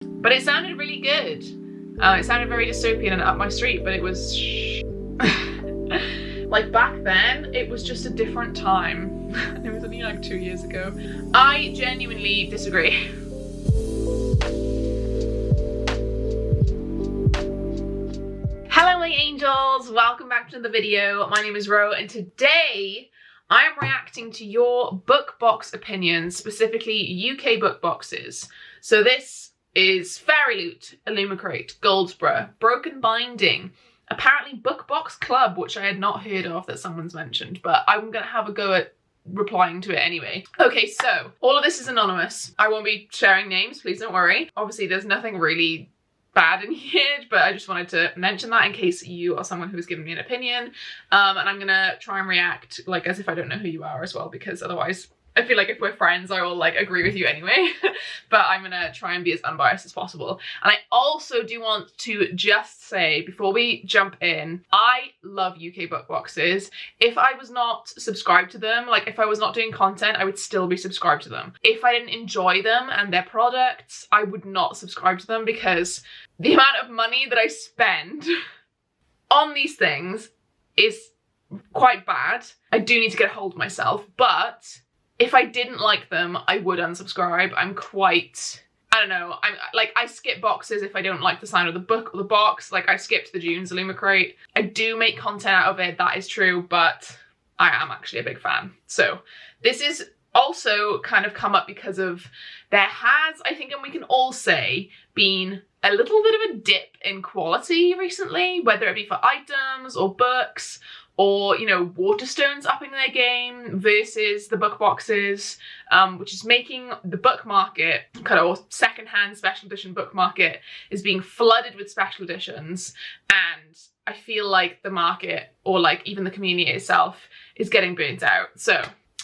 But it sounded really good. It sounded very dystopian and up my street, but it was like back then, it was just a different time. It was only like 2 years ago. I genuinely disagree. Hello my angels, welcome back to the video. My name is Ro and today I am reacting to your book box opinions, specifically UK book boxes. So this is Fairy Loot, Illumicrate, Goldsborough, Broken Binding, apparently Book Box Club, which I had not heard of that someone's mentioned, but I'm gonna have a go at replying to it anyway. Okay, so all of this is anonymous. I won't be sharing names, please don't worry. Obviously there's nothing really bad in here, but I just wanted to mention that in case you are someone who's given me an opinion. And I'm gonna try and react like as if I don't know who you are as well, because otherwise I feel like if we're friends, I will like agree with you anyway. But I'm gonna try and be as unbiased as possible. And I also do want to just say, before we jump in, I love UK book boxes. If I was not subscribed to them, like if I was not doing content, I would still be subscribed to them. If I didn't enjoy them and their products, I would not subscribe to them, because the amount of money that I spend on these things is quite bad. I do need to get a hold of myself, but if I didn't like them, I would unsubscribe. I'm quite, I don't know, I skip boxes if I don't like the sound of the book or the box. Like I skipped the Junes Illumicrate. I do make content out of it, that is true, but I am actually a big fan. So this is also kind of come up because of there has, I think, and we can all say, been a little bit of a dip in quality recently, whether it be for items or books, or, you know, Waterstones upping their game versus the book boxes, which is making the book market, kind of, or secondhand special edition book market, is being flooded with special editions. And I feel like the market, or like even the community itself, is getting burnt out. So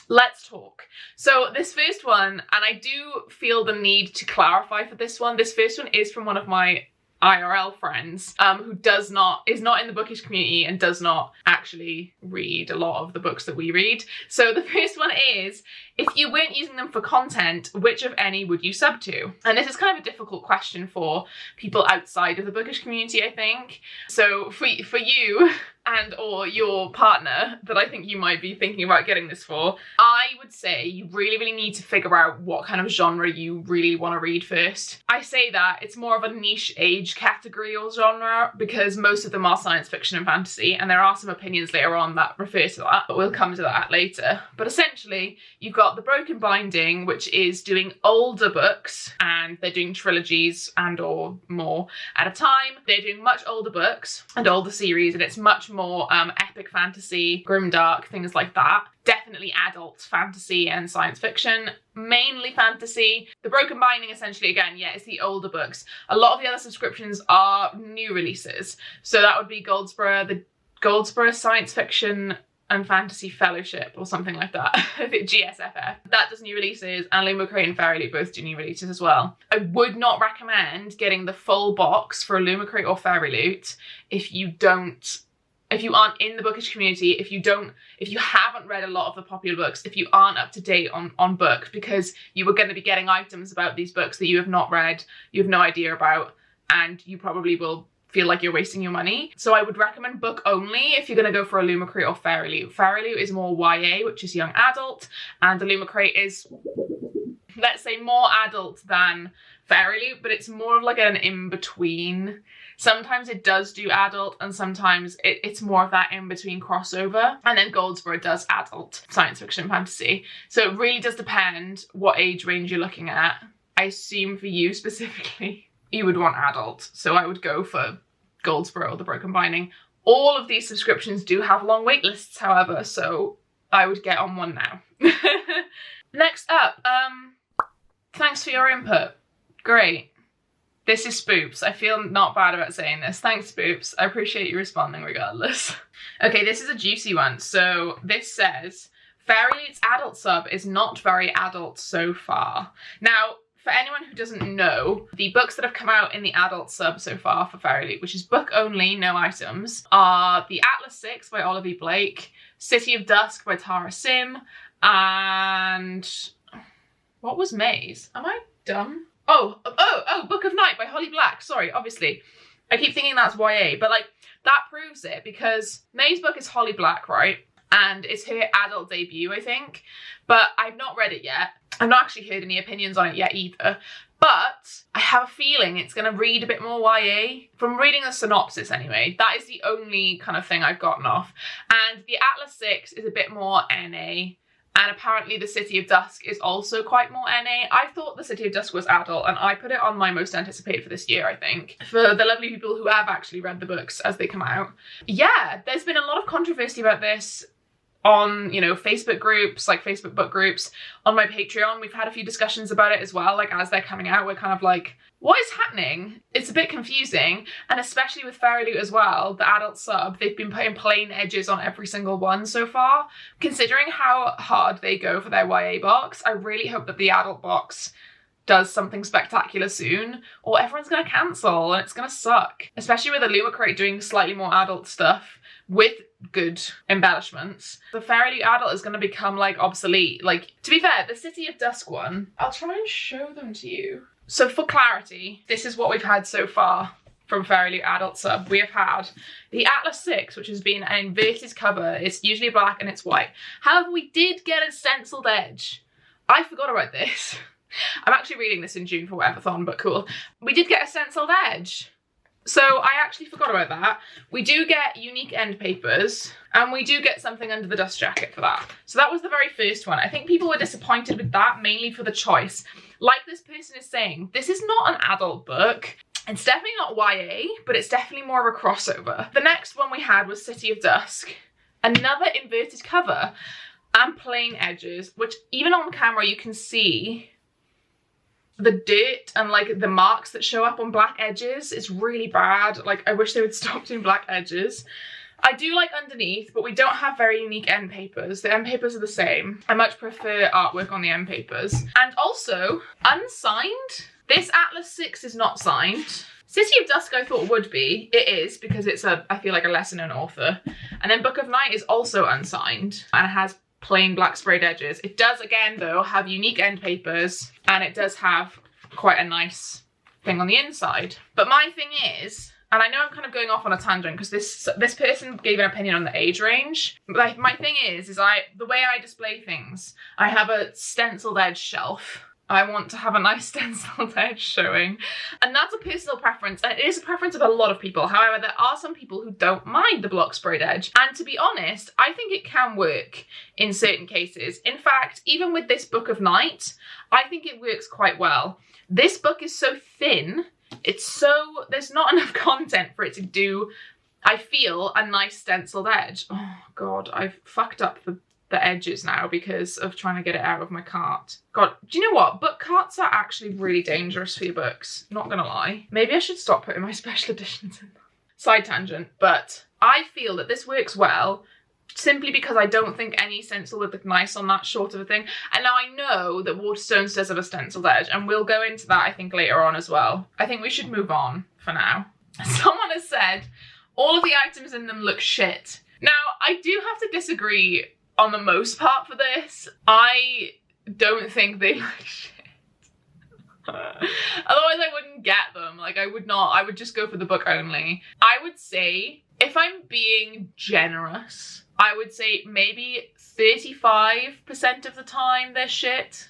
let's talk. So this first one, and I do feel the need to clarify for this one. This first one is from one of my IRL friends who is not in the bookish community and does not actually read a lot of the books that we read. So the first one is, if you weren't using them for content, which of any would you sub to? And this is kind of a difficult question for people outside of the bookish community, I think. So for you and or your partner that I think you might be thinking about getting this for, I would say you really need to figure out what kind of genre you really want to read first. I say that it's more of a niche age category or genre because most of them are science fiction and fantasy, and there are some opinions later on that refer to that, but we'll come to that later. But essentially, you've got the Broken Binding, which is doing older books, and they're doing trilogies and or more at a time. They're doing much older books and older series, and it's much more epic fantasy, grimdark, things like that. Definitely adult fantasy and science fiction, mainly fantasy. The Broken Binding, essentially, again, yeah, it's the older books. A lot of the other subscriptions are new releases. So that would be Goldsborough, the Goldsborough Science Fiction and Fantasy Fellowship or something like that. GSFF. That does new releases, and Illumicrate and Fairy Loot both do new releases as well. I would not recommend getting the full box for Illumicrate or Fairy Loot if you aren't in the bookish community, if you haven't read a lot of the popular books, if you aren't up to date on books, because you are going to be getting items about these books that you have not read, you have no idea about, and you probably will feel like you're wasting your money. So I would recommend book only if you're going to go for Illumicrate or Fairy Loot. Fairy Loot is more YA, which is young adult, and Illumicrate is, let's say, more adult than Fairy Loot, but it's more of like an in-between. Sometimes it does do adult, and sometimes it's more of that in-between crossover. And then Goldsborough does adult science fiction and fantasy. So it really does depend what age range you're looking at. I assume for you specifically, you would want adult. So I would go for Goldsborough or the Broken Binding. All of these subscriptions do have long wait lists, however, so I would get on one now. Next up, thanks for your input. Great. This is Spoops. I feel not bad about saying this. Thanks, Spoops. I appreciate you responding regardless. Okay, this is a juicy one. So this says, Fairy Loot's adult sub is not very adult so far. Now, for anyone who doesn't know, the books that have come out in the adult sub so far for Fairy Loot, which is book only, no items, are The Atlas 6 by Oliver Blake, City of Dusk by Tara Sim, and what was Maze? Am I dumb? Book of Night by Holly Black. Sorry, obviously. I keep thinking that's YA, but like that proves it because May's book is Holly Black, right? And it's her adult debut, I think. But I've not read it yet. I've not actually heard any opinions on it yet either. But I have a feeling it's going to read a bit more YA. From reading the synopsis anyway, that is the only kind of thing I've gotten off. And the Atlas 6 is a bit more NA. And apparently the City of Dusk is also quite more NA. I thought the City of Dusk was adult, and I put it on my most anticipated for this year, I think. For the lovely people who have actually read the books as they come out. Yeah, there's been a lot of controversy about this on, you know, Facebook groups, like Facebook book groups. On my Patreon, we've had a few discussions about it as well. Like, as they're coming out, we're kind of like, what is happening? It's a bit confusing. And especially with Fairy Loot as well, the adult sub, they've been putting plain edges on every single one so far. Considering how hard they go for their YA box, I really hope that the adult box does something spectacular soon, or everyone's gonna cancel and it's gonna suck. Especially with Illumicrate doing slightly more adult stuff with good embellishments. The Fairy Loot adult is going to become like obsolete. Like, to be fair, the City of Dusk one, I'll try and show them to you. So for clarity, this is what we've had so far from Fairy Loot adult sub. We have had the Atlas 6, which has been an inverted cover. It's usually black and it's white. However, we did get a stenciled edge. I forgot about this. I'm actually reading this in June for Whateverthon, but cool. We did get a stenciled edge. So I actually forgot about that. We do get unique end papers, and we do get something under the dust jacket for that. So that was the very first one. I think people were disappointed with that, mainly for the choice. Like this person is saying, this is not an adult book. It's definitely not YA, but it's definitely more of a crossover. The next one we had was City of Dusk. Another inverted cover and plain edges, which even on camera you can see the dirt and like the marks that show up on black edges. Is really bad. Like, I wish they would stop doing black edges. I do like underneath, but we don't have very unique end papers. The end papers are the same. I much prefer artwork on the end papers. And also, unsigned. This Atlas 6 is not signed. City of Dusk I thought would be. It is, because it's I feel like a lesser known author. And then Book of Night is also unsigned and it has plain black sprayed edges. It does, again though, have unique end papers, and it does have quite a nice thing on the inside. But my thing is, and I know I'm kind of going off on a tangent because this person gave an opinion on the age range. But my thing is the way I display things, I have a stenciled edge shelf. I want to have a nice stenciled edge showing. And that's a personal preference, and it is a preference of a lot of people. However, there are some people who don't mind the block sprayed edge. And to be honest, I think it can work in certain cases. In fact, even with this Book of Night, I think it works quite well. This book is so thin, there's not enough content for it to do, I feel, a nice stenciled edge. Oh God, I've fucked up the edges now because of trying to get it out of my cart. God, do you know what? Book carts are actually really dangerous for your books. Not gonna lie. Maybe I should stop putting my special editions in. Side tangent, but I feel that this works well simply because I don't think any stencil would look nice on that short of a thing. And now I know that Waterstones does have a stenciled edge, and we'll go into that I think later on as well. I think we should move on for now. Someone has said all of the items in them look shit. Now, I do have to disagree on the most part for this. I don't think they look shit. Otherwise I wouldn't get them. Like, I would just go for the book only. I would say, if I'm being generous, I would say maybe 35% of the time they're shit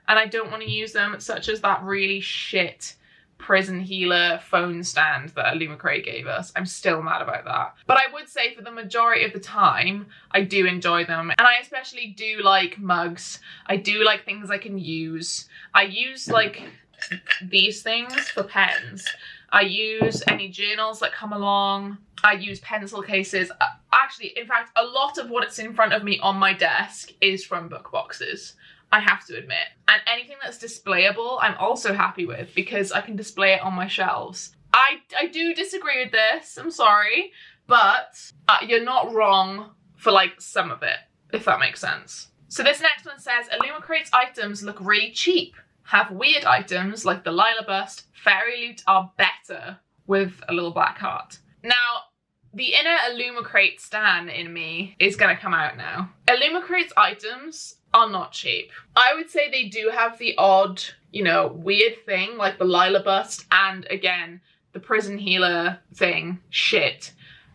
and I don't want to use them, such as that really shit Prison Healer phone stand that Illumicrate gave us. I'm still mad about that. But I would say for the majority of the time, I do enjoy them. And I especially do like mugs. I do like things I can use. I use like these things for pens. I use any journals that come along. I use pencil cases. Actually, in fact, a lot of what's in front of me on my desk is from book boxes, I have to admit. And anything that's displayable, I'm also happy with because I can display it on my shelves. I do disagree with this, I'm sorry, but you're not wrong for like some of it, if that makes sense. So this next one says, Illumicrate's items look really cheap. Have weird items like the Lila bust. Fairy Loot are better, with a little black heart. Now, the inner Illumicrate stan in me is gonna come out now. Illumicrate's items are not cheap. I would say they do have the odd you know, weird thing, like the Lila bust, and again, the prison healer thing, shit.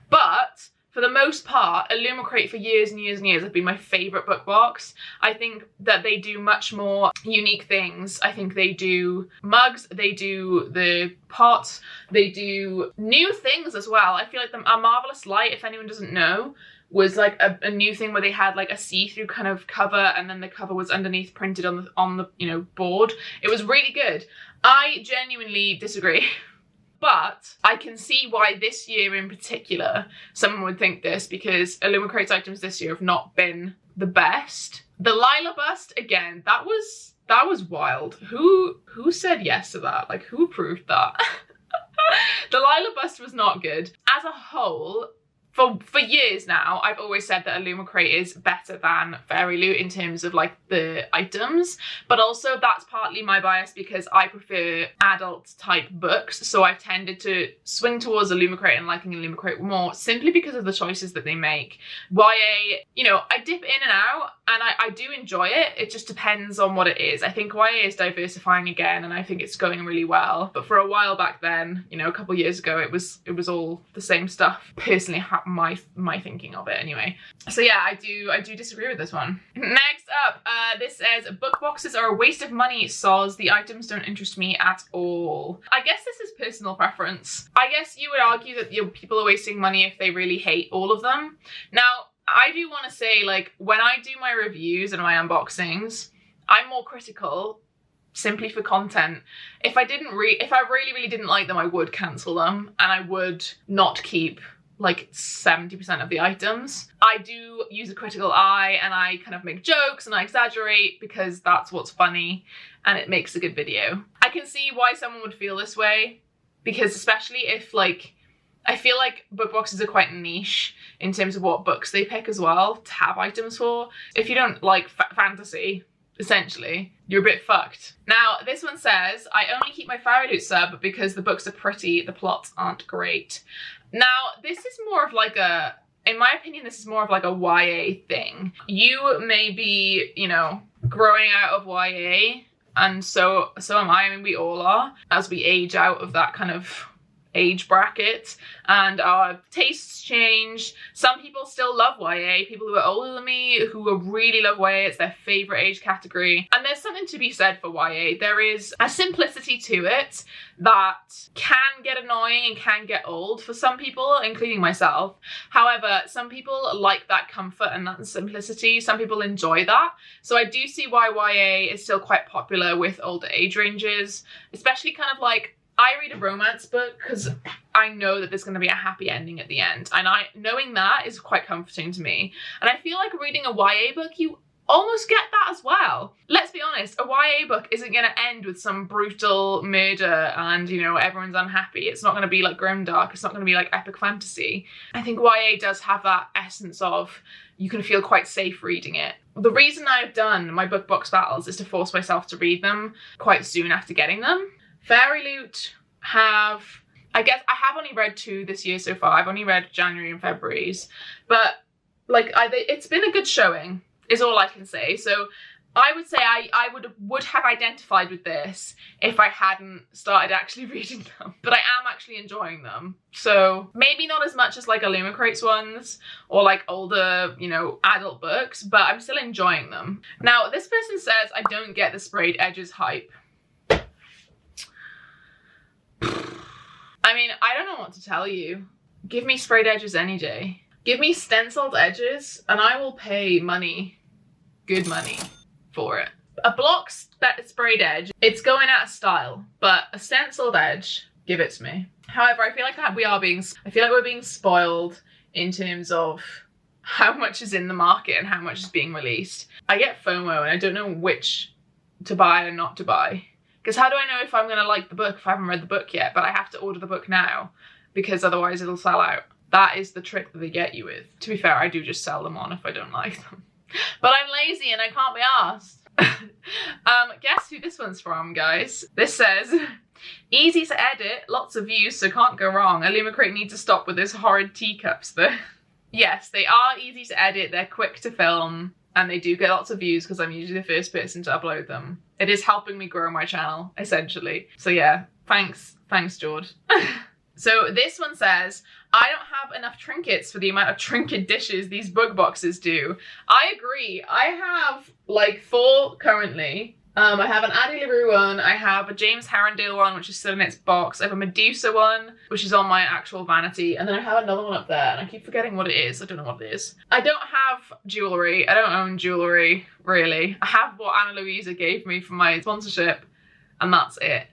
But for the most part, Illumicrate for years and years and years have been my favourite book box. I think that they do much more unique things. I think they do mugs, they do the pots, they do new things as well. I feel like a Marvelous Light, if anyone doesn't know, was like a new thing where they had like a see-through kind of cover, and then the cover was underneath printed on the you know, board. It was really good. I genuinely disagree. But I can see why this year in particular someone would think this, because Illumicrate's items this year have not been the best. The Lila bust, again, that was wild. Who said yes to that? Like, who approved that? The Lila bust was not good. As a whole, for years now, I've always said that Illumicrate is better than Fairy Loot in terms of like the items, but also that's partly my bias because I prefer adult type books, so I've tended to swing towards Illumicrate and liking Illumicrate more simply because of the choices that they make. YA, you know, I dip in and out, and I do enjoy it. It just depends on what it is. I think YA is diversifying again, and I think it's going really well. But for a while back then, you know, a couple years ago, it was all the same stuff. Personally, my thinking of it anyway. So yeah, I do disagree with this one. Next up, this says book boxes are a waste of money, soz. The items don't interest me at all. I guess this is personal preference. I guess you would argue that people are wasting money if they really hate all of them. Now, I do want to say, like, when I do my reviews and my unboxings, I'm more critical simply for content. If I really didn't like them, I would cancel them, and I would not keep like 70% of the items. I do use a critical eye, and I kind of make jokes and I exaggerate because that's what's funny and it makes a good video. I can see why someone would feel this way, because especially if, like, I feel like book boxes are quite niche in terms of what books they pick as well to have items for. If you don't like fantasy, essentially, you're a bit fucked. Now, this one says, I only keep my Fairy Loot sub because the books are pretty, the plots aren't great. Now, this is more of like in my opinion, this is more of like a YA thing. You may be, you know, growing out of YA, and so am I. I mean, we all are, as we age out of that kind of age bracket, and our tastes change. Some people still love YA, people who are older than me who really love YA, it's their favourite age category. And there's something to be said for YA. There is a simplicity to it that can get annoying and can get old for some people, including myself. However, some people like that comfort and that simplicity. Some people enjoy that. So I do see why YA is still quite popular with older age ranges, especially kind of like, I read a romance book because I know that there's going to be a happy ending at the end, and knowing that is quite comforting to me. And I feel like reading a YA book, you almost get that as well. Let's be honest, a YA book isn't going to end with some brutal murder and, you know, everyone's unhappy. It's not going to be like grimdark. It's not going to be like epic fantasy. I think YA does have that essence of you can feel quite safe reading it. The reason I've done my book box battles is to force myself to read them quite soon after getting them. Fairy Loot I have only read 2 this year so far. I've only read January and February's, but like it's been a good showing is all I can say. So I would say I would have identified with this if I hadn't started actually reading them, but I am actually enjoying them. So maybe not as much as like Illumicrate's ones or like older, you know, adult books, but I'm still enjoying them. Now, this person says, I don't get the sprayed edges hype. I mean, I don't know what to tell you. Give me sprayed edges any day. Give me stenciled edges and I will pay money, good money, for it. A block sprayed edge, it's going out of style, but a stenciled edge, give it to me. However, I feel like we're being spoiled in terms of how much is in the market and how much is being released. I get FOMO and I don't know which to buy and not to buy. Because how do I know if I'm going to like the book if I haven't read the book yet, but I have to order the book now because otherwise it'll sell out? That is the trick that they get you with. To be fair, I do just sell them on if I don't like them. But I'm lazy and I can't be arsed. Guess who this one's from, guys? This says, easy to edit, lots of views, so can't go wrong. Illumicrate needs to stop with this horrid teacups. Yes, they are easy to edit, they're quick to film. and they do get lots of views because I'm usually the first person to upload them. It is helping me grow my channel, essentially. So yeah, thanks George. So this one says, I don't have enough trinkets for the amount of trinket dishes these book boxes do. I agree. I have like 4 currently. I have an Addie LaRue one, I have a James Herondale one, which is still in its box, I have a Medusa one, which is on my actual vanity, and then I have another one up there, and I keep forgetting what it is. I don't know what it is. I don't have jewellery. I don't own jewellery, really. I have what Anna Louisa gave me for my sponsorship, and that's it.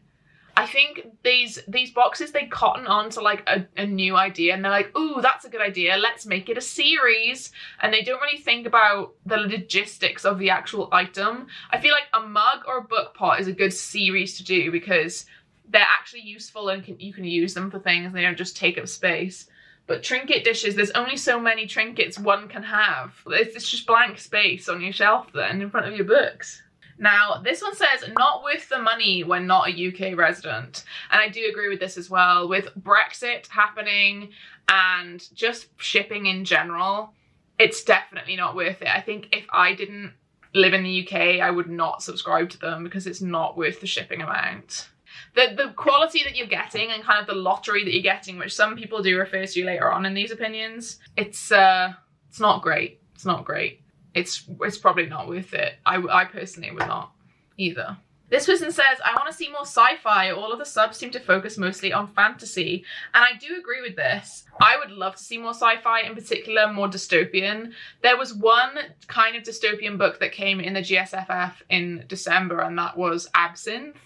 I think these boxes, they cotton on to like a new idea, and they're like, ooh, that's a good idea, let's make it a series. And they don't really think about the logistics of the actual item. I feel like a mug or a book pot is a good series to do because they're actually useful and you can use them for things and they don't just take up space. But trinket dishes, there's only so many trinkets one can have. It's just blank space on your shelf then in front of your books. Now, this one says, not worth the money when not a UK resident. And I do agree with this as well. With Brexit happening and just shipping in general, it's definitely not worth it. I think if I didn't live in the UK, I would not subscribe to them because it's not worth the shipping amount. The quality that you're getting and kind of the lottery that you're getting, which some people do refer to later on in these opinions, it's not great. It's not great. It's probably not worth it. I personally would not either. This person says, I want to see more sci-fi. All of the subs seem to focus mostly on fantasy. And I do agree with this. I would love to see more sci-fi, in particular more dystopian. There was one kind of dystopian book that came in the GSFF in December, and that was Absinthe,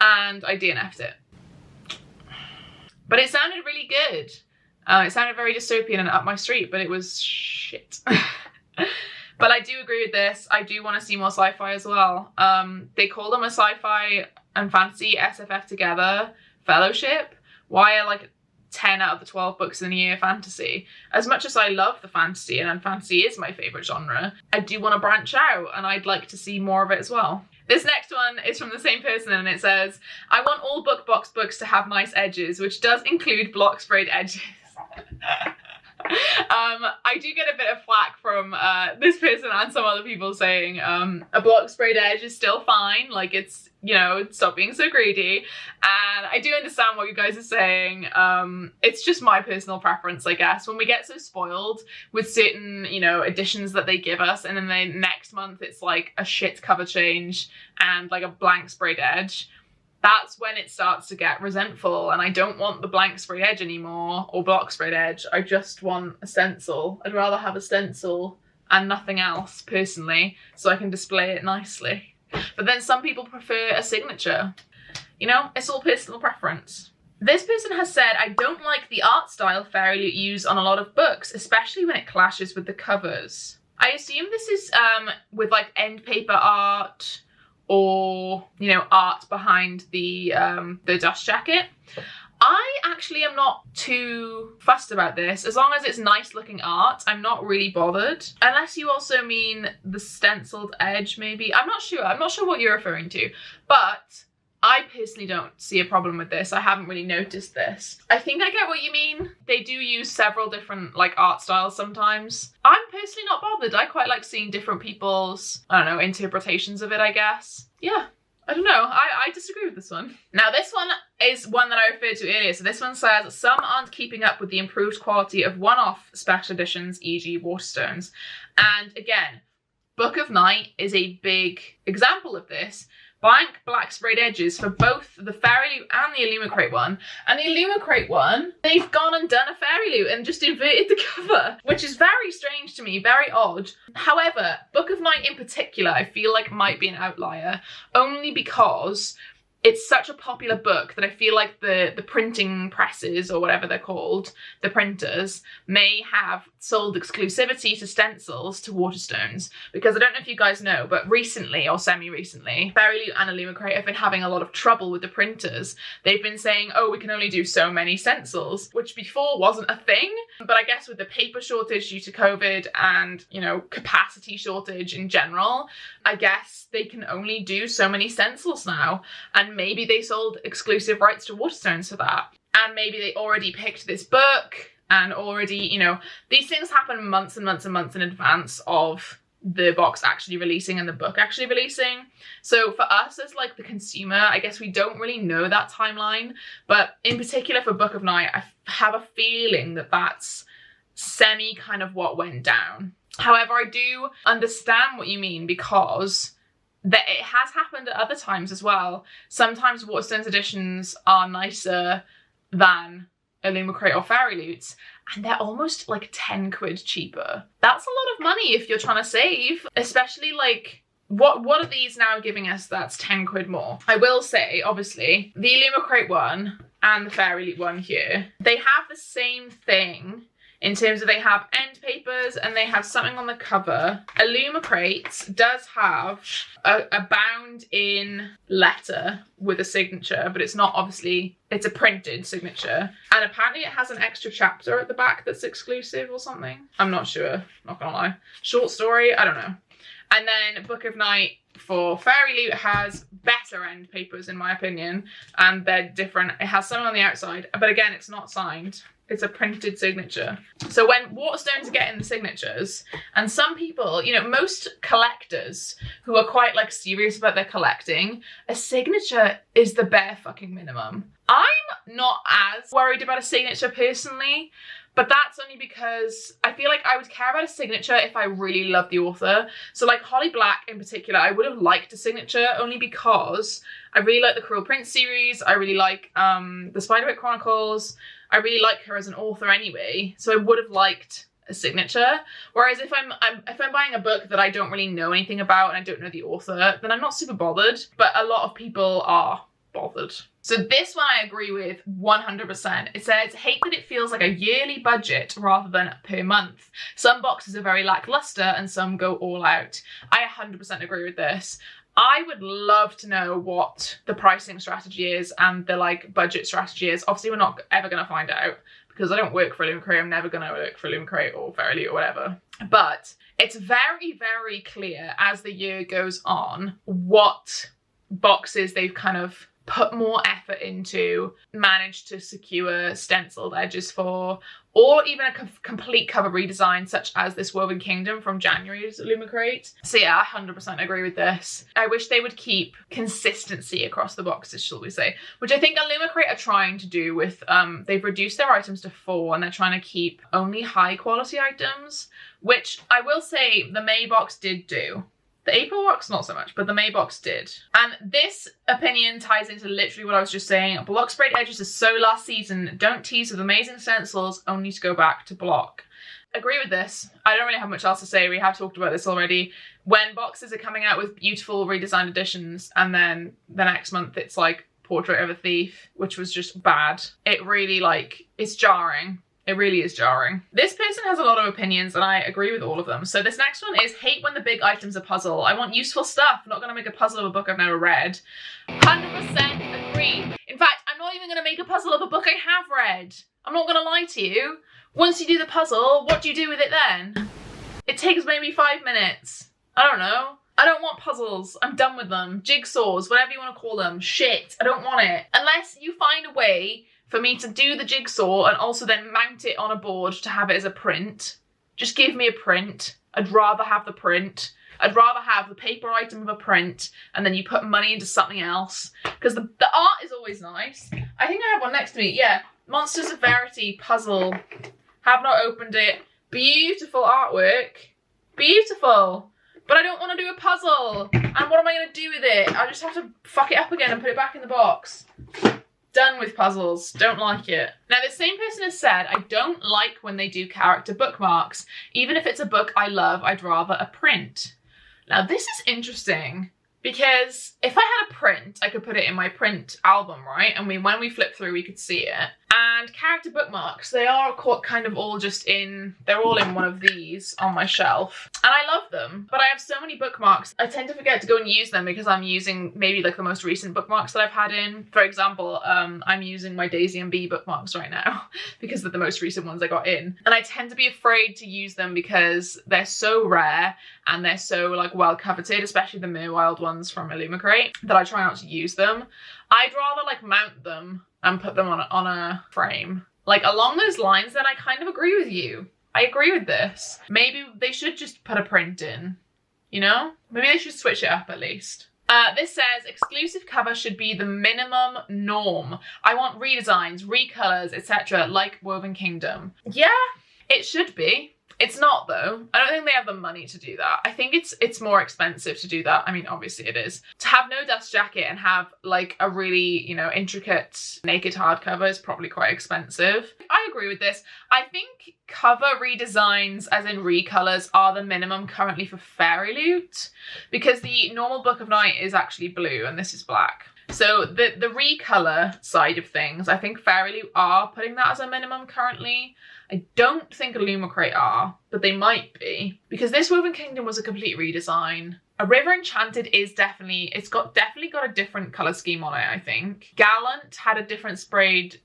and I DNF'd it. But it sounded really good. It sounded very dystopian and up my street, but it was shit. But I do agree with this. I do want to see more sci-fi as well. They call them a sci-fi and fantasy SFF together fellowship. Why are like 10 out of the 12 books in a year fantasy? As much as I love the fantasy and fantasy is my favourite genre, I do want to branch out and I'd like to see more of it as well. This next one is from the same person and it says, I want all book box books to have nice edges, which does include block sprayed edges. I do get a bit of flack from this person and some other people saying a block sprayed edge is still fine, like it's, you know, stop being so greedy. And I do understand what you guys are saying. It's just my personal preference, I guess. When we get so spoiled with certain, you know, editions that they give us, and then next month it's like a shit cover change and like a blank sprayed edge, that's when it starts to get resentful, and I don't want the blank sprayed edge anymore, or block sprayed edge. I just want a stencil. I'd rather have a stencil and nothing else, personally, so I can display it nicely. But then some people prefer a signature. You know, it's all personal preference. This person has said, I don't like the art style Fairyloot use on a lot of books, especially when it clashes with the covers. I assume this is with like end paper art, or, you know, art behind the dust jacket. I actually am not too fussed about this. As long as it's nice looking art, I'm not really bothered. Unless you also mean the stenciled edge, maybe. I'm not sure. I'm not sure what you're referring to. But I personally don't see a problem with this. I haven't really noticed this. I think I get what you mean. They do use several different like art styles sometimes. I'm personally not bothered. I quite like seeing different people's, I don't know, interpretations of it, I guess. Yeah, I don't know. I disagree with this one. Now this one is one that I referred to earlier. So this one says, some aren't keeping up with the improved quality of one-off special editions, e.g. Waterstones. And again, Book of Night is a big example of this. Blank black sprayed edges for both the Fairyloot and the Illumicrate one. And the Illumicrate one, they've gone and done a Fairyloot and just inverted the cover, which is very strange to me, very odd. However, Book of Night in particular, I feel like might be an outlier, only because it's such a popular book that I feel like the printing presses, or whatever they're called, the printers, may have sold exclusivity to stencils to Waterstones. Because I don't know if you guys know, but recently, or semi-recently, Fairyloot and Illumicrate have been having a lot of trouble with the printers. They've been saying, oh, we can only do so many stencils, which before wasn't a thing. But I guess with the paper shortage due to COVID and, you know, capacity shortage in general, I guess they can only do so many stencils now. And maybe they sold exclusive rights to Waterstones for that. And maybe they already picked this book and already, you know, these things happen months and months and months in advance of the box actually releasing and the book actually releasing. So for us as like the consumer, I guess we don't really know that timeline, but in particular for Book of Night, I have a feeling that that's semi kind of what went down. However, I do understand what you mean, because that it has happened at other times as well. Sometimes Waterstones editions are nicer than Illumicrate or Fairy Loots, and they're almost like 10 quid cheaper. That's a lot of money if you're trying to save, especially like what are these now giving us that's 10 quid more? I will say, obviously, the Illumicrate one and the Fairy Loot one here, they have the same thing in terms of they have end papers and they have something on the cover. Illumicrate does have a bound in letter with a signature, but it's not, obviously, it's a printed signature. And apparently it has an extra chapter at the back that's exclusive or something. I'm not sure, not gonna lie. Short story, I don't know. And then Book of Night for Fairy Loot has better end papers in my opinion, and they're different. It has something on the outside, but again, it's not signed. It's a printed signature. So when Waterstones are getting the signatures, and some people, you know, most collectors who are quite like serious about their collecting, a signature is the bare fucking minimum. I'm not as worried about a signature personally, but that's only because I feel like I would care about a signature if I really love the author. So like Holly Black in particular, I would have liked a signature only because I really like the Cruel Prince series. I really like the Spiderwick Chronicles. I really like her as an author anyway, so I would have liked a signature. Whereas if I'm buying a book that I don't really know anything about and I don't know the author, then I'm not super bothered, but a lot of people are bothered. So this one I agree with 100%. It says, hate that it feels like a yearly budget rather than per month. Some boxes are very lackluster and some go all out. I 100% agree with this. I would love to know what the pricing strategy is and the like budget strategy is. Obviously, we're not ever going to find out because I don't work for Illumicrate. I'm never going to work for Illumicrate or Fairy Loot or whatever. But it's very, very clear as the year goes on what boxes they've kind of put more effort into, managed to secure stenciled edges for, or even a complete cover redesign such as this Woven Kingdom from January's Illumicrate. So yeah, I 100% agree with this. I wish they would keep consistency across the boxes, shall we say, which I think Illumicrate are trying to do with, they've reduced their items to 4 and they're trying to keep only high quality items, which I will say the May box did do. The April box, not so much, but the May box did. And this opinion ties into literally what I was just saying. Block sprayed edges are so last season. Don't tease with amazing stencils, only to go back to block. Agree with this. I don't really have much else to say. We have talked about this already. When boxes are coming out with beautiful redesigned editions and then the next month it's like Portrait of a Thief, which was just bad. It really like, it's jarring. It really is jarring. This person has a lot of opinions and I agree with all of them. So this next one is hate when the big items are puzzle. I want useful stuff. I'm not gonna make a puzzle of a book I've never read. 100% agree. In fact, I'm not even gonna make a puzzle of a book I have read. I'm not gonna lie to you. Once you do the puzzle, what do you do with it then? It takes maybe 5 minutes. I don't know. I don't want puzzles. I'm done with them. Jigsaws, whatever you want to call them. Shit, I don't want it. Unless you find a way for me to do the jigsaw and also then mount it on a board to have it as a print. Just give me a print. I'd rather have the print. I'd rather have the paper item of a print and then you put money into something else. Because the art is always nice. I think I have one next to me. Yeah. Monsters of Verity puzzle. Have not opened it. Beautiful artwork. Beautiful. But I don't want to do a puzzle. And what am I going to do with it? I just have to fuck it up again and put it back in the box. Done with puzzles. Don't like it. Now, the same person has said, I don't like when they do character bookmarks. Even if it's a book I love, I'd rather a print. Now, this is interesting because if I had a print, I could put it in my print album, right? And when we flip through, we could see it. And character bookmarks, they are kind of all just in, they're all in one of these on my shelf. And I love them, but I have so many bookmarks. I tend to forget to go and use them because I'm using maybe like the most recent bookmarks that I've had in. For example, I'm using my Daisy and Bee bookmarks right now because they're the most recent ones I got in. And I tend to be afraid to use them because they're so rare and they're so like well coveted, especially the Merwild ones from Illumicrate, that I try not to use them. I'd rather like mount them and put them on a frame. Like along those lines, then I kind of agree with you. I agree with this. Maybe they should just put a print in. you know? Maybe they should switch it up at least. This says exclusive cover should be the minimum norm. I want redesigns, recolors, etc. like Woven Kingdom. Yeah, it should be. It's not though. I don't think they have the money to do that. I think it's more expensive to do that. I mean, obviously it is. To have no dust jacket and have like a really, you know, intricate naked hardcover is probably quite expensive. I agree with this. I think cover redesigns, as in recolors, are the minimum currently for Fairy Loot, because the normal Book of Night is actually blue and this is black. So the recolor side of things, I think Fairy Loot are putting that as a minimum currently. I don't think Illumicrate are, but they might be, because this Woven Kingdom was a complete redesign. A River Enchanted is definitely got a different colour scheme on it, I think. Gallant had a different sprayed,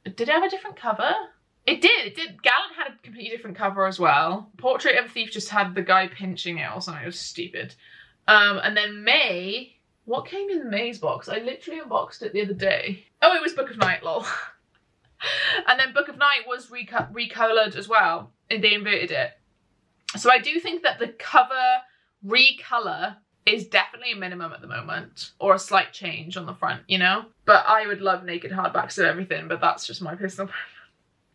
did it have a different cover? It did. Gallant had a completely different cover as well. Portrait of a Thief just had the guy pinching it or something, it was stupid. And then May, what came in the May's box? I literally unboxed it the other day. Oh, it was Book of Night, lol. And then Book of Night was recolored as well, and they inverted it. So I do think that the cover recolor is definitely a minimum at the moment, or a slight change on the front, you know? But I would love naked hardbacks of everything, but that's just my personal preference.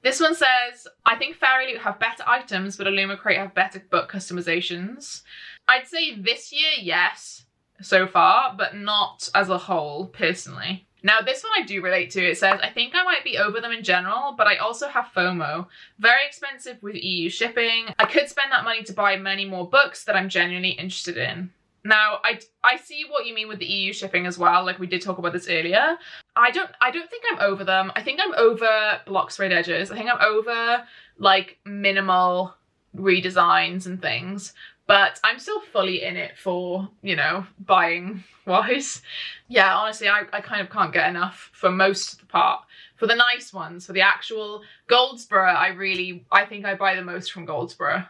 This one says, I think Fairy Loot have better items, but Illumicrate have better book customizations. I'd say this year, yes, so far, but not as a whole, personally. Now, this one I do relate to. It says, I think I might be over them in general, but I also have FOMO. Very expensive with EU shipping. I could spend that money to buy many more books that I'm genuinely interested in. Now, I see what you mean with the EU shipping as well. Like, we did talk about this earlier. I don't think I'm over them. I think I'm over block sprayed edges. I think I'm over, like, minimal redesigns and things. But I'm still fully in it for, you know, buying wise. Yeah, honestly, I kind of can't get enough for most of the part. For the nice ones, for the actual Goldsboro, I think I buy the most from Goldsboro.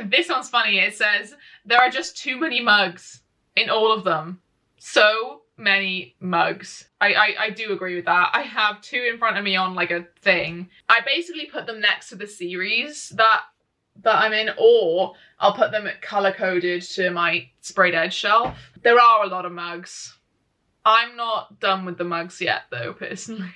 This one's funny. It says, there are just too many mugs in all of them. So many mugs. I do agree with that. I have two in front of me on like a thing. I basically put them next to the series that I'm in, or I'll put them color coded to my sprayed edge shelf. There are a lot of mugs. I'm not done with the mugs yet though, personally.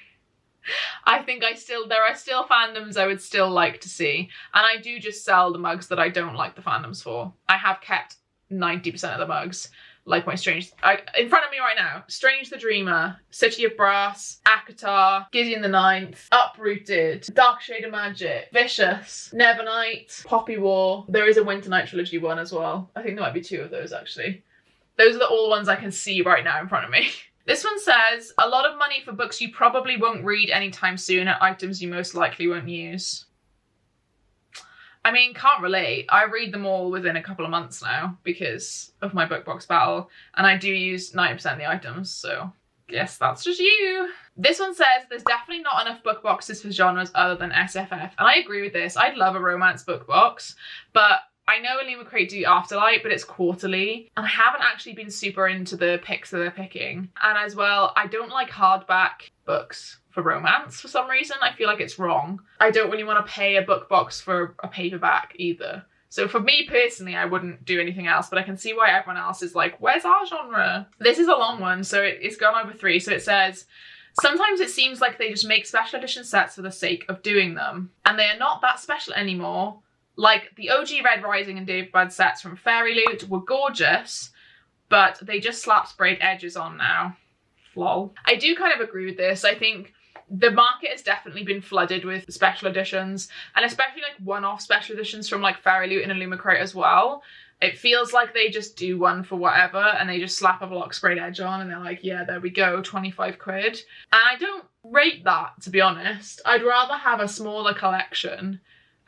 I think there are still fandoms I would still like to see, and I do just sell the mugs that I don't like the fandoms for. I have kept 90% of the mugs. Like my in front of me right now, Strange the Dreamer, City of Brass, Akatar, Gideon the Ninth, Uprooted, Dark Shade of Magic, Vicious, Nevernight, Poppy War. There is a Winter Night Trilogy one as well. I think there might be two of those actually. Those are all the ones I can see right now in front of me. This one says, a lot of money for books you probably won't read anytime soon and items you most likely won't use. I mean, can't relate. I read them all within a couple of months now because of my book box battle, and I do use 90% of the items, so guess that's just you. This one says, there's definitely not enough book boxes for genres other than SFF, and I agree with this. I'd love a romance book box, but I know Illumicrate do Afterlight, but it's quarterly, and I haven't actually been super into the picks that they're picking. And as well, I don't like hardback books for romance for some reason. I feel like it's wrong. I don't really want to pay a book box for a paperback either. So for me personally, I wouldn't do anything else, but I can see why everyone else is like, where's our genre? This is a long one, so it's gone over 3. So it says, sometimes it seems like they just make special edition sets for the sake of doing them, and they are not that special anymore. Like the OG Red Rising and David Budd sets from Fairy Loot were gorgeous, but they just slap sprayed edges on now. Lol. I do kind of agree with this. I think the market has definitely been flooded with special editions, and especially like one-off special editions from like Fairy Loot and Illumicrate as well. It feels like they just do one for whatever and they just slap a block sprayed edge on and they're like, yeah, there we go, 25 quid. And I don't rate that, to be honest. I'd rather have a smaller collection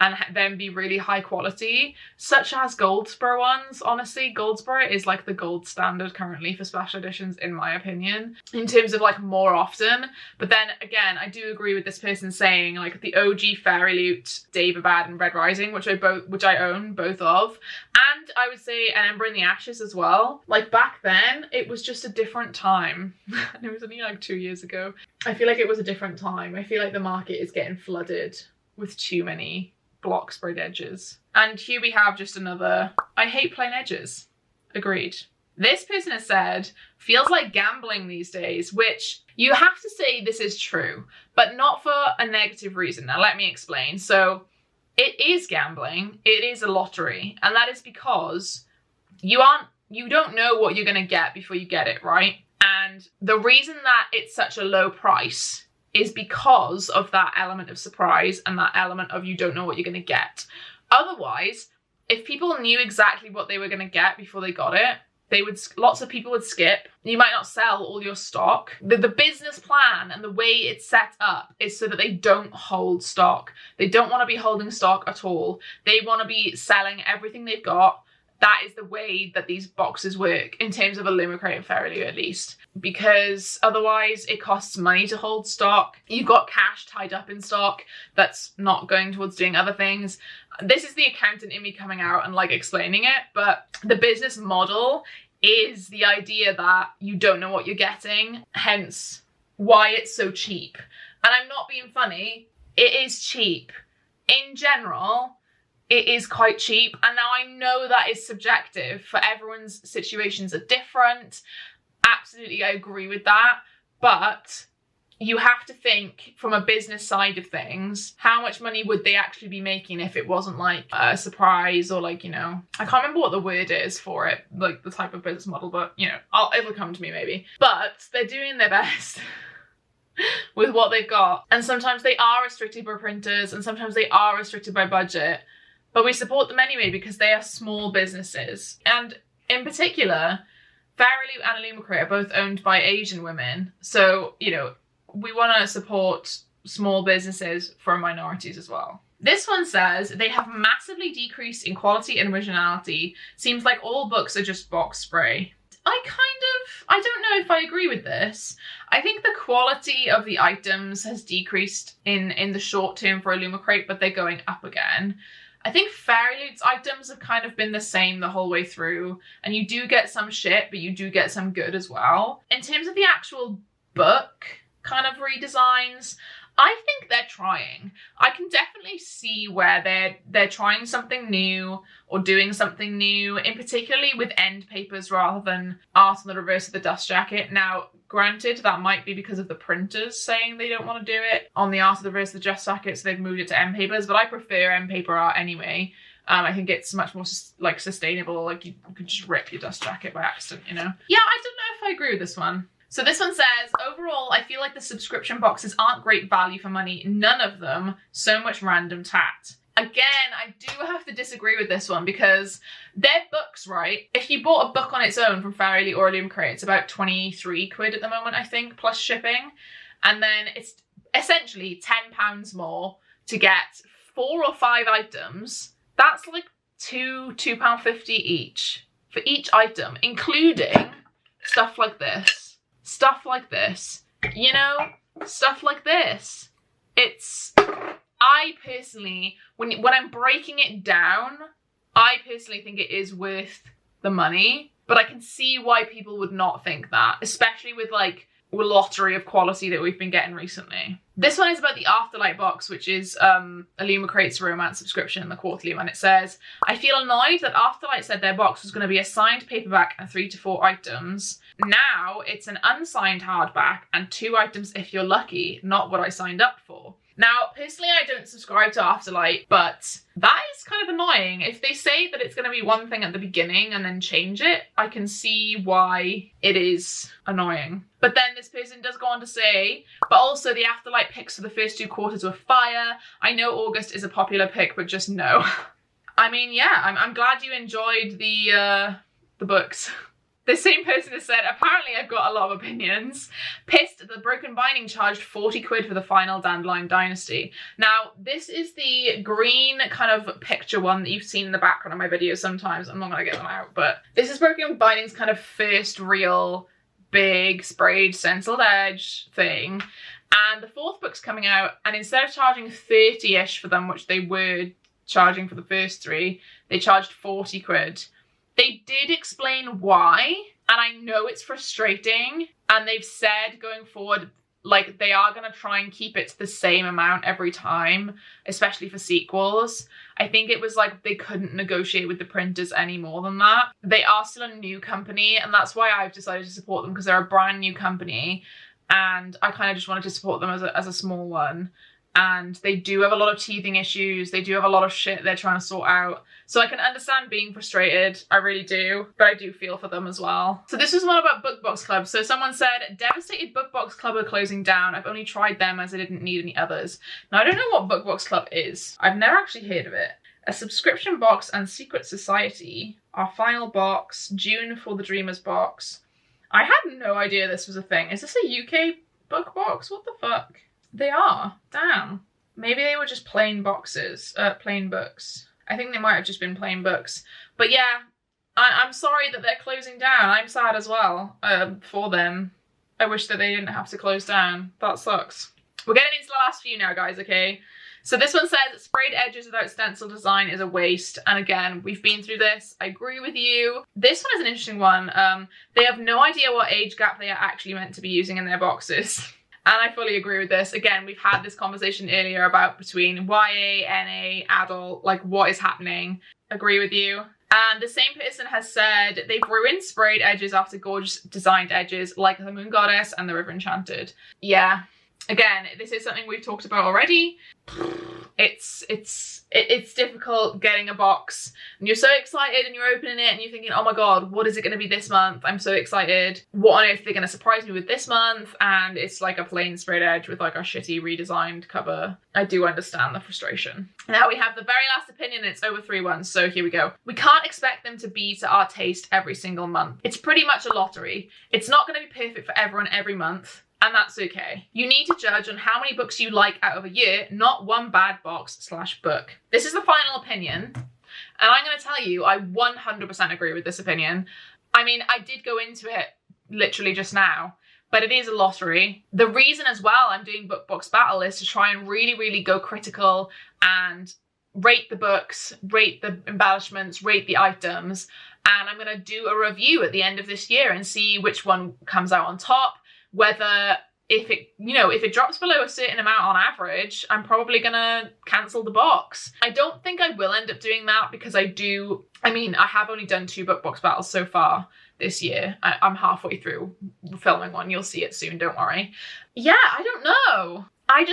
and then be really high quality, such as Goldsboro ones. Honestly, Goldsboro is like the gold standard currently for special editions, in my opinion, in terms of like more often. But then again, I do agree with this person saying like the OG Fairy Loot, David Budd and Red Rising, which I own both of, and I would say An Ember in the Ashes as well. Like back then, it was just a different time. And it was only like 2 years ago. I feel like it was a different time. I feel like the market is getting flooded with too many block sprayed edges. And here we have just another, I hate plain edges. Agreed. This person has said, feels like gambling these days, which you have to say this is true, but not for a negative reason. Now, let me explain. So it is gambling. It is a lottery. And that is because you don't know what you're going to get before you get it, right? And the reason that it's such a low price is because of that element of surprise and that element of you don't know what you're going to get. Otherwise, if people knew exactly what they were going to get before they got it, lots of people would skip. You might not sell all your stock. The business plan and the way it's set up is so that they don't hold stock. They don't want to be holding stock at all. They want to be selling everything they've got. That is the way that these boxes work, in terms of Illumicrate and Fairly at least. Because otherwise it costs money to hold stock. You've got cash tied up in stock that's not going towards doing other things. This is the accountant in me coming out and like explaining it, but the business model is the idea that you don't know what you're getting, hence why it's so cheap. And I'm not being funny, it is cheap. In general, it is quite cheap. And now I know that is subjective, for everyone's situations are different. Absolutely, I agree with that. But you have to think from a business side of things, how much money would they actually be making if it wasn't like a surprise or like, you know, I can't remember what the word is for it, like the type of business model, but you know, it'll come to me maybe. But they're doing their best with what they've got. And sometimes they are restricted by printers and sometimes they are restricted by budget, but we support them anyway because they are small businesses. And in particular, Fairly and Illumicrate are both owned by Asian women. So, you know, we want to support small businesses for minorities as well. This one says, they have massively decreased in quality and originality. Seems like all books are just box spray. I don't know if I agree with this. I think the quality of the items has decreased in the short term for Illumicrate, but they're going up again. I think Fairyloot's items have kind of been the same the whole way through, and you do get some shit, but you do get some good as well. In terms of the actual book kind of redesigns, I think they're trying. I can definitely see where they're trying something new or doing something new, in particularly with end papers rather than art on the reverse of the dust jacket. Now, granted, that might be because of the printers saying they don't want to do it on the art of the reverse of the dust jacket, so they've moved it to end papers, but I prefer end paper art anyway. I think it's much more like sustainable. Like you could just rip your dust jacket by accident, you know? Yeah, I don't know if I agree with this one. So this one says, overall, I feel like the subscription boxes aren't great value for money. None of them. So much random tat. Again, I do have to disagree with this one because they're books, right? If you bought a book on its own from Fairly or Illumicrate, it's about 23 quid at the moment, I think, plus shipping. And then it's essentially £10 more to get 4 or 5 items. That's like £2.50 each for each item, including stuff like this. Stuff like this, you know, stuff like this. I personally, when I'm breaking it down, I personally think it is worth the money, but I can see why people would not think that, especially with like a lottery of quality that we've been getting recently. This one is about the Afterlight box, which is Illumicrate's romance subscription, the quarterly one. It says, I feel annoyed that Afterlight said their box was going to be a signed paperback and 3 to 4 items. Now it's an unsigned hardback and 2 items if you're lucky, not what I signed up for. Now, personally, I don't subscribe to Afterlight, but that is kind of annoying. If they say that it's going to be one thing at the beginning and then change it, I can see why it is annoying. But then this person does go on to say, but also the Afterlight picks for the first 2 quarters were fire. I know August is a popular pick, but just no. I mean, yeah, I'm glad you enjoyed the books. The same person has said, apparently I've got a lot of opinions. Pissed that the Broken Binding charged 40 quid for the final Dandelion Dynasty. Now, this is the green kind of picture one that you've seen in the background of my videos sometimes. I'm not going to get them out, but this is Broken Binding's kind of first real big sprayed stenciled edge thing. And the 4th book's coming out, and instead of charging 30-ish for them, which they were charging for the first 3, they charged 40 quid. They did explain why, and I know it's frustrating, and they've said going forward like they are going to try and keep it to the same amount every time, especially for sequels. I think it was like they couldn't negotiate with the printers any more than that. They are still a new company, and that's why I've decided to support them, because they're a brand new company and I kind of just wanted to support them as a small one. And they do have a lot of teething issues. They do have a lot of shit they're trying to sort out. So I can understand being frustrated. I really do. But I do feel for them as well. So this was one about Book Box Club. So someone said, devastated Book Box Club are closing down. I've only tried them as I didn't need any others. Now, I don't know what Book Box Club is. I've never actually heard of it. A subscription box and secret society. Our final box. June for the Dreamers box. I had no idea this was a thing. Is this a UK book box? What the fuck? They are. Damn. Maybe they were just plain boxes. Plain books. I think they might have just been plain books. But yeah, I'm sorry that they're closing down. I'm sad as well for them. I wish that they didn't have to close down. That sucks. We're getting into the last few now, guys, okay? So this one says, sprayed edges without stencil design is a waste. And again, we've been through this. I agree with you. This one is an interesting one. They have no idea what age gap they are actually meant to be using in their boxes. And I fully agree with this. Again, we've had this conversation earlier about between YA, NA, adult, like what is happening. Agree with you. And the same person has said they've ruined sprayed edges after gorgeous designed edges like the Moon Goddess and the River Enchanted. Yeah. Again, this is something we've talked about already. It's difficult getting a box and you're so excited and you're opening it and you're thinking, oh my god, what is it going to be this month? I'm so excited. What on earth are they going to surprise me with this month? And it's like a plain sprayed edge with like a shitty redesigned cover. I do understand the frustration. Now we have the very last opinion. It's over 3-1, so here we go. We can't expect them to be to our taste every single month. It's pretty much a lottery. It's not going to be perfect for everyone every month. And that's okay. You need to judge on how many books you like out of a year, not one bad box/book. This is the final opinion. And I'm going to tell you, I 100% agree with this opinion. I mean, I did go into it literally just now, but it is a lottery. The reason as well I'm doing Book Box Battle is to try and really, really go critical and rate the books, rate the embellishments, rate the items. And I'm going to do a review at the end of this year and see which one comes out on top. Whether if it drops below a certain amount on average, I'm probably gonna cancel the box. I don't think I will end up doing that because I have only done 2 Book Box Battles so far this year. I'm halfway through filming one. You'll see it soon, don't worry. Yeah, I don't know. I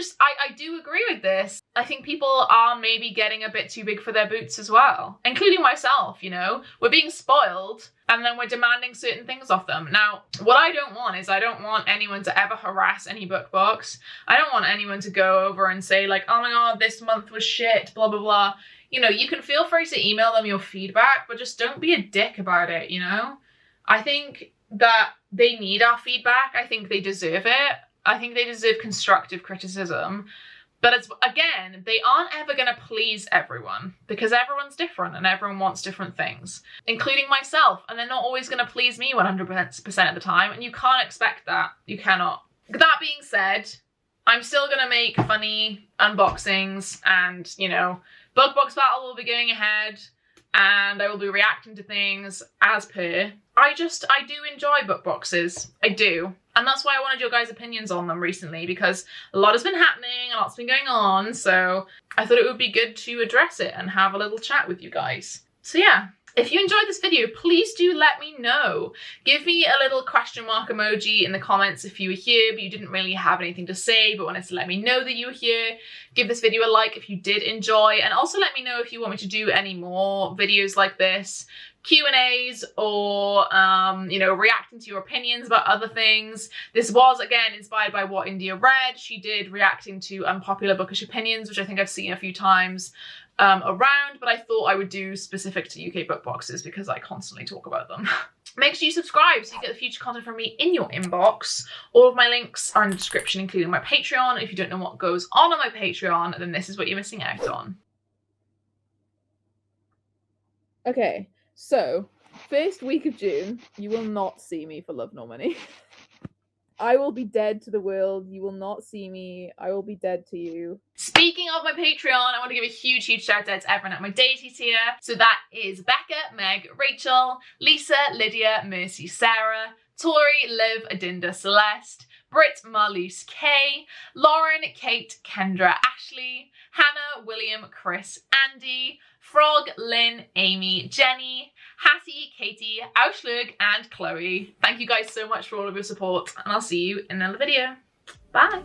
do agree with this. I think people are maybe getting a bit too big for their boots as well, including myself, you know. We're being spoiled and then we're demanding certain things of them. Now, what I don't want is I don't want anyone to ever harass any book box. I don't want anyone to go over and say like, oh my god, this month was shit, blah, blah, blah. You know, you can feel free to email them your feedback, but just don't be a dick about it, you know? I think that they need our feedback. I think they deserve it. I think they deserve constructive criticism. But it's, again, they aren't ever going to please everyone because everyone's different and everyone wants different things, including myself. And they're not always going to please me 100% of the time. And you can't expect that. You cannot. That being said, I'm still going to make funny unboxings and, you know, Book Box Battle will be going ahead and I will be reacting to things as per. I do enjoy book boxes. I do. And that's why I wanted your guys' opinions on them recently, because a lot has been happening, a lot's been going on, so I thought it would be good to address it and have a little chat with you guys. So yeah, if you enjoyed this video, please do let me know. Give me a little question mark emoji in the comments if you were here, but you didn't really have anything to say, but wanted to let me know that you were here. Give this video a like if you did enjoy, and also let me know if you want me to do any more videos like this. Q&As or, you know, reacting to your opinions about other things. This was, again, inspired by what India read. She did reacting to unpopular bookish opinions, which I think I've seen a few times around, but I thought I would do specific to UK book boxes because I constantly talk about them. Make sure you subscribe so you get the future content from me in your inbox. All of my links are in the description, including my Patreon. If you don't know what goes on my Patreon, then this is what you're missing out on. Okay. So, first week of June, you will not see me for Love Nor Money. I will be dead to the world. You will not see me. I will be dead to you. Speaking of my Patreon, I want to give a huge shout out to everyone at my deity tier. So that is Becca, Meg, Rachel, Lisa, Lydia, Mercy, Sarah, Tori, Liv, Adinda, Celeste, Britt, Marloose, Kay, Lauren, Kate, Kendra, Ashley, Hannah, William, Chris, Andy, Frog, Lynn, Amy, Jenny, Hattie, Katie, Auslug, and Chloe. Thank you guys so much for all of your support, and I'll see you in another video. Bye!